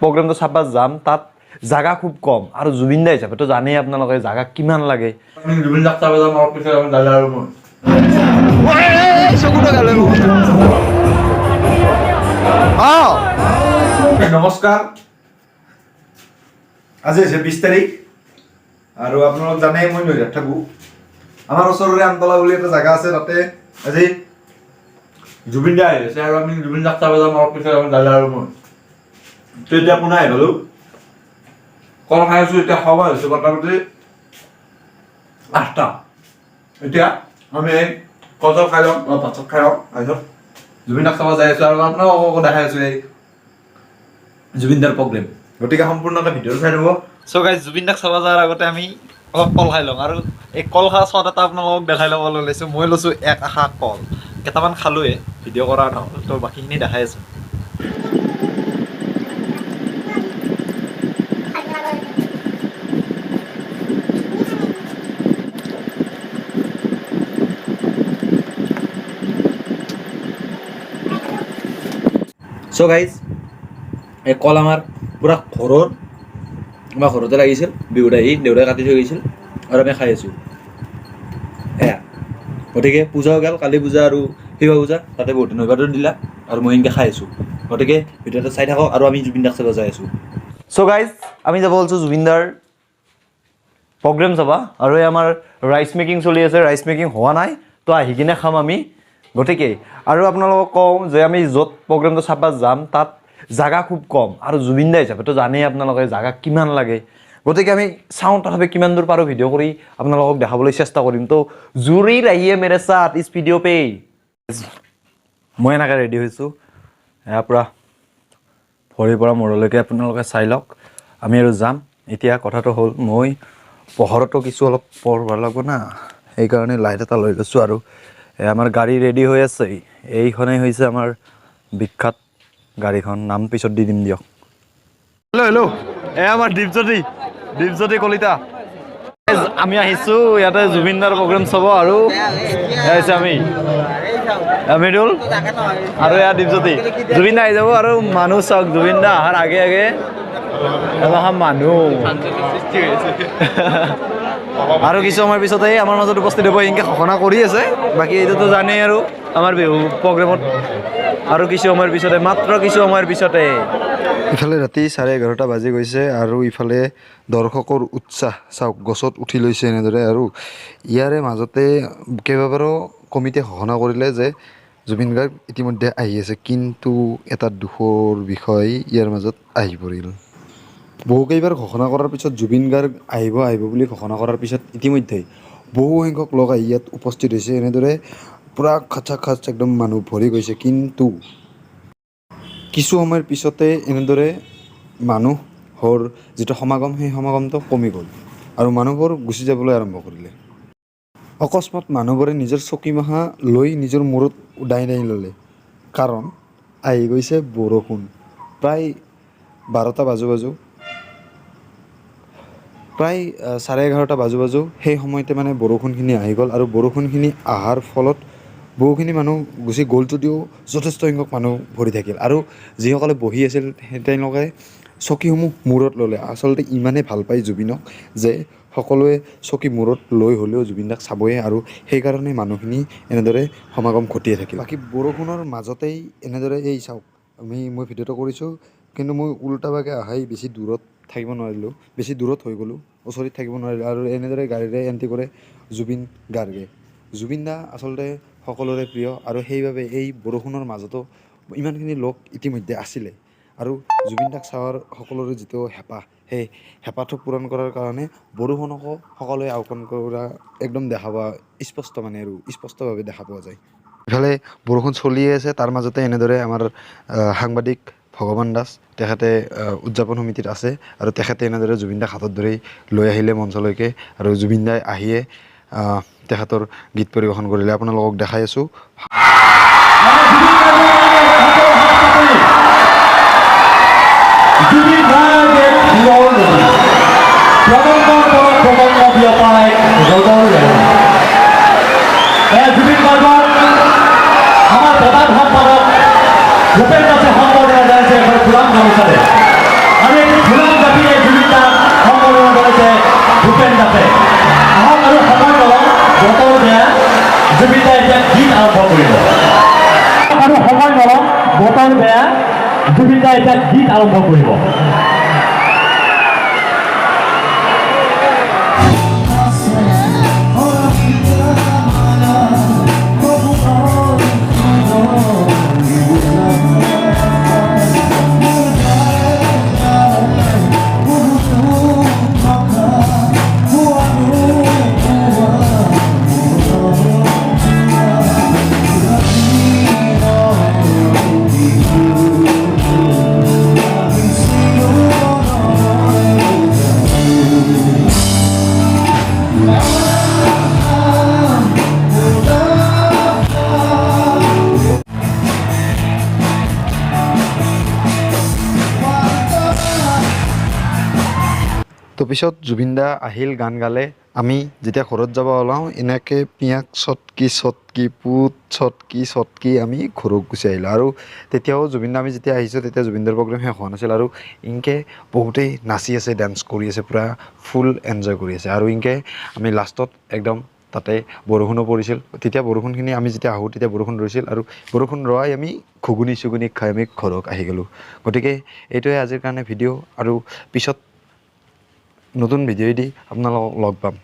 প্ৰগ্ৰেমটো চাবা যাম তাত জাগা খুব কম আৰু জুবিন দা হিচাপে তো জানেই আপোনালোকে জাগা কিমান লাগে জুবিন দাক চাব যাম অফিচত আমি দাদা আৰু মই নমস্কাৰ আজি হৈছে 20 তাৰিখ আৰু আপোনালোক জানেই মই নৈৰাত থাকোঁ আমাৰ ওচৰৰে আমতলা বুলি এটা জাগা আছে তাতে আজি জুবিন দা আহিছে আৰু আমি জুবিন দাক চাব যাম অফিচত আমি দাদা আৰু মই তো এতিয়া পুনৰ আহি গ'লোঁ কল খাই আছোঁ এতিয়া সময় হৈছে মোটামুটি 8টা এতিয়া আমি কল খাই ল'ম ভাত খাই ল'ম তাৰপিছত জুবিন দাক চাব যাই আছোঁ আৰু আপোনালোকক দেখাই আছোঁ এই জুবিন দাৰ প্ৰগ্ৰেম গতিকে সম্পূৰ্ণকৈ ভিডিঅ'টো চাই ল'ব চ' গাইজ জুবিন দাক চাব যোৱাৰ আগতে আমি অলপ কল খাই লওঁ আৰু এই কল খোৱা চত এটা আপোনালোকক দেখাই ল'ব লৈছোঁ মই লৈছোঁ এক আশা কল কেইটামান খালোৱে ভিডিঅ' কৰা নহ'ল তো বাকীখিনি দেখাই আছোঁ চ' গাইজ এই কল আমাৰ পূৰা আমাৰ ঘৰতে লাগিছিল বিহুত আহি দেউতাই কাটি থৈ গৈছিল আৰু আমি খাই আছোঁ এয়া গতিকে পূজাও গ'ল কালি পূজা আৰু শিৱ পূজা তাতে বহুত নৈবাদন দিলা আৰু মই এনেকৈ খাই আছোঁ গতিকে ভিডিঅ'টো চাই থাকক আৰু আমি জুবিন দাক চাব যাই আছোঁ চ' গাইজ আমি যাব ওলাইছোঁ জুবিন দাৰ প্ৰগ্ৰেম চাবা আৰু এই আমাৰ ৰাইচ মেকিং চলি আছে ৰাইচ মেকিং হোৱা নাই তো আহি কিনে খাম আমি গতিকে আৰু আপোনালোকক কওঁ যে আমি য'ত প্ৰগ্ৰেমটো চাবা যাম তাত জাগা খুব কম আৰু জুবিন দা হিচাপে তো জানেই আপোনালোকে জাগা কিমান লাগে গতিকে আমি চাওঁ তথাপি কিমান দূৰ পাৰোঁ ভিডিঅ' কৰি আপোনালোকক দেখাবলৈ চেষ্টা কৰিম তো জুৰি ৰাহিয়ে মেৰে সাথ ইছ ভিডিঅ' পে মই এনেকৈ ৰেডি হৈছোঁ ইয়াৰ পৰা ভৰিৰ পৰা মূৰলৈকে আপোনালোকে চাই লওক আমি আৰু যাম এতিয়া কথাটো হ'ল মই পোহৰতো কিছু অলপ পঢ়িব লাগিব না সেইকাৰণে লাইট এটা লৈ লৈছোঁ আৰু আমাৰ গাড়ী ৰেডি হৈ আছে এইখনেই হৈছে আমাৰ বিখ্যাত গাড়ীখন নাম পিছত দি দিম দিয়ক হেল্ল' হেল্ল' এ আমাৰ দীপজ্যোতি কলিতা আমি আহিছোঁ ইয়াতে জুবিন দাৰ প্ৰগ্ৰেম চাব আৰু আহিছে আমি মৃদুল আৰু এয়া দীপজ্যোতি জুবিন দা আহি যাব আৰু মানুহ চাওক জুবিন দা অহাৰ আগে আগে মানুহ আৰু কিছু সময়ৰ পিছতে আমাৰ মাজত উপস্থিত হ'ব এনেকৈ ঘোষণা কৰি আছে বাকী এইটোতো জানেই আৰু আমাৰ বিহু প্ৰগ্ৰেমত আৰু কিছু সময়ৰ পিছতে মাত্ৰ কিছু সময়ৰ পিছতে ইফালে ৰাতি 11:30 বাজি গৈছে আৰু ইফালে দৰ্শকৰ উৎসাহ চাওক গছত উঠি লৈছে এনেদৰে আৰু ইয়াৰে মাজতে কেইবাবাৰো কমিটিয়ে ঘোষণা কৰিলে যে জুবিন গাৰ্গ ইতিমধ্যে আহি আছে কিন্তু এটা দুখৰ বিষয় ইয়াৰ মাজত আহি পৰিল বহুকেইবাৰ ঘোষণা কৰাৰ পিছত জুবিন গাৰ্গ আহিব বুলি ঘোষণা কৰাৰ পিছত ইতিমধ্যেই বহু সংখ্যক লোক আহি ইয়াত উপস্থিত হৈছে এনেদৰে পূৰা খাচ একদম মানুহ ভৰি গৈছে কিন্তু কিছু সময়ৰ পিছতে এনেদৰে মানুহৰ যিটো সমাগম সেই সমাগমটো কমি গ'ল আৰু মানুহবোৰ গুচি যাবলৈ আৰম্ভ কৰিলে অকস্মাত মানুহবোৰে নিজৰ চকীমাহা লৈ নিজৰ মূৰত দাই ল'লে কাৰণ আহি গৈছে বৰষুণ প্ৰায় 12টা বাজু প্ৰায় 11:30 বাজু সেই সময়তে মানে বৰষুণখিনি আহি গ'ল আৰু বৰষুণখিনি অহাৰ ফলত বহুখিনি মানুহ গুচি গ'ল যদিও যথেষ্ট সংখ্যক মানুহ ভৰি থাকিল আৰু যিসকলে বহি আছিল তেওঁলোকে চকীসমূহ মূৰত ল'লে আচলতে ইমানেই ভাল পায় জুবিনক যে সকলোৱে চকী মূৰত লৈ হ'লেও জুবিন দাক চাবয়ে আৰু সেইকাৰণে মানুহখিনি এনেদৰে সমাগম ঘটিয়ে থাকিল বাকী বৰষুণৰ মাজতেই এনেদৰে এই চাওক মই ভিডিঅ'টো কৰিছোঁ কিন্তু মই উল্টাভাগে আহাই বেছি দূৰত থাকিব নোৱাৰিলোঁ বেছি দূৰত হৈ গ'লোঁ ওচৰত থাকিব নোৱাৰিলোঁ আৰু এনেদৰে গাড়ীৰে এণ্ট্ৰি কৰে জুবিন গাৰ্গে জুবিন দা আচলতে সকলোৰে প্ৰিয় আৰু সেইবাবে এই বৰষুণৰ মাজতো ইমানখিনি লোক ইতিমধ্যে আছিলে আৰু জুবিন দাক চাৱাৰ সকলোৰে যিটো হেঁপাহ সেই হেঁপাহটো পূৰণ কৰাৰ কাৰণে বৰষুণকো সকলোৱে আওকাণ কৰা একদম দেখা পোৱা স্পষ্টভাৱে দেখা পোৱা যায় ইফালে বৰষুণ চলিয়ে আছে তাৰ মাজতে এনেদৰে আমাৰ সাংবাদিক ভগৱান দাস তেখেতে উদযাপন সমিতিত আছে আৰু তেখেতে এনেদৰে জুবিন দাক হাতত ধৰি লৈ আহিলে মঞ্চলৈকে আৰু জুবিন দাই আহিয়ে তেখেতৰ গীত পৰিৱেশন কৰিলে আপোনালোকক দেখাই আছোঁ ভূপেন দাসে সম্বৰ্ধনা জনাইছে এখন ফুলাম গামোচা চালে আৰু এই ধূলাত জাপি এই জুবিন দাক সম্বৰ্ধনা জনাইছে ভূপেন দাসে আহক আৰু সময় নলওঁ বতৰ বেয়া জুবিন দাই এতিয়া গীত আৰম্ভ কৰিব আৰু সময় নলওঁ বতৰ বেয়া জুবিন দাই এতিয়া গীত আৰম্ভ কৰিব তো পিছত জুবিন দা আহিল গান গালে আমি যেতিয়া ঘৰত যাব ওলাওঁ এনেকৈ পিয়াক চটকি পুত চটকি আমি ঘৰত গুচি আহিলোঁ আৰু তেতিয়াও জুবিন দা আমি যেতিয়া আহিছোঁ তেতিয়া জুবিন দাৰ প্ৰগ্ৰেম শেষ হোৱা নাছিল আৰু ইনকে বহুতেই নাচি আছে ডান্স কৰি আছে পূৰা ফুল এনজয় কৰি আছে আৰু ইনকে আমি লাষ্টত একদম তাতে বৰষুণো পৰিছিল তেতিয়া বৰষুণখিনি আমি যেতিয়া আহোঁ তেতিয়া বৰষুণ ৰৈছিল আৰু বৰষুণ ৰোৱাই আমি ঘুগুনি চুগুনি খাই আমি ঘৰত আহি গ'লোঁ গতিকে এইটোৱে আজিৰ কাৰণে ভিডিঅ' আৰু পিছত নতুন ভিডিঅ' দি আপোনালোকক লগ পাম